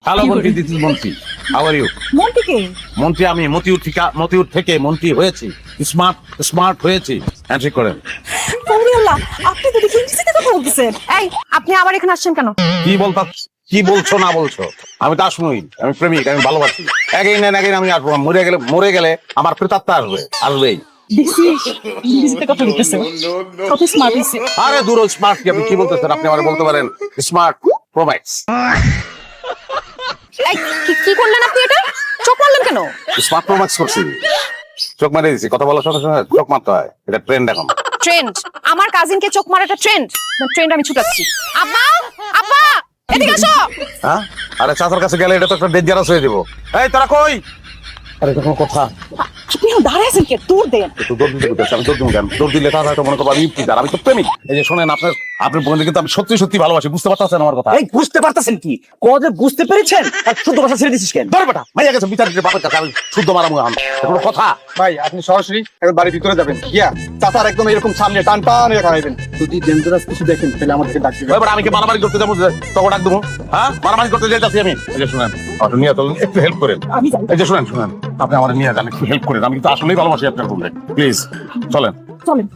Hello মন্ত্রী, this is মন্ত্রী। How are you? Monty কে? মন্ত্রী আমি মতিউর থেকে মন্ত্রী হয়েছি, স্মার্ট হয়েছি। হ্যান্ডশেক করেন। ওরে আল্লাহ, আপনি তো দেখি ইংরেজিতে কথা বলতেছেন। এই, আপনি আবার এখানে আসছেন কেন? কি বলছো না বলছো? আমি তো আসবই, আমি প্রেমিক, আমি ভালোবাসি। এগেইন আমি আসবো। মরে গেলে আমার প্রেতাত্মা আসবেই। দেখছি ইংরেজিতে কথা বলতেছে, কত স্মার্ট হইছে। আরে দূর, স্মার্ট কি? আপনি কি বলতেছেন? আপনি আমার বলতে পারেন স্মার্ট প্রোম্যাক্স। এই, কি করলেন আপনি? এটা চোখ মারলেন কেন? স্মার্ট প্রোম্যাক্স করছি, চোখ মারিয়ে দিচ্ছি। কথা বলার সঙ্গে সঙ্গে চোখ মারতে হয়, এটা ট্রেন্ড এখন। ট্রেন্ড? আমার কাজিনকে চোখ মারাটা ট্রেন্ড? ট্রেন্ড আমি ছুটাচ্ছি। আব্বা, আব্বা, এদিকে আসো। হ্যাঁ, আরে চাচার কাছে গেলে এটা তো একটা ডেঞ্জারাস হয়ে যাবো। এই তোরা কই? আরে এটা কোনো কথা? আপনি এখন দাঁড়ায় আছেন কে? দূর দেন। একটু দৌড় দিতে বলতেছে, আমি দৌড় দিব কেন? দৌড় দিলে তারা হয়তো মনে করবো আমি ইফতিজার। আমি তো প্রেমিক। এই যে শোনেন, আপনার বোনকে কিন্তু আমি সত্যি ভালোবাসি। বুঝতে পারতেছেন আমার কথা? এই বুঝতে পারতেছেন কি? কবে বুঝতে পেরেছেন? আর শুদ্ধ ভাষা ছেড়ে দিছিস কেন? ধর বেটা, ভাইয়া গেছে বিচারের বাপের কাছে, আমি শুদ্ধ মারামু এখন। এটা কোনো কথা? ভাই আপনি সরাসরি এখন বাড়ির ভিতরে যাবেন, গিয়া চাচার একদম এরকম সামনে টান টান রেখা খাইবেন। যদি ডেঞ্জারাস কিছু দেখেন তাহলে আমাদেরকে ডাক দিবেন। ওই বেটা, আমি কি মারামারি করতে যাবো? তখন ডাক দেবো? হ্যাঁ, মারামারি করতে যাইতাছি আমি। এই যে শুনেন, আমার নিয়ে চলুন, একটু হেল্প করেন। আমি যাই। এই যে শুনেন, আপনি আমার নিয়ে যান, একটু হেল্প করেন। আমি কিন্তু আসলেই ভালোবাসি আপনার বোনকে। প্লিজ চলেন। চলেন।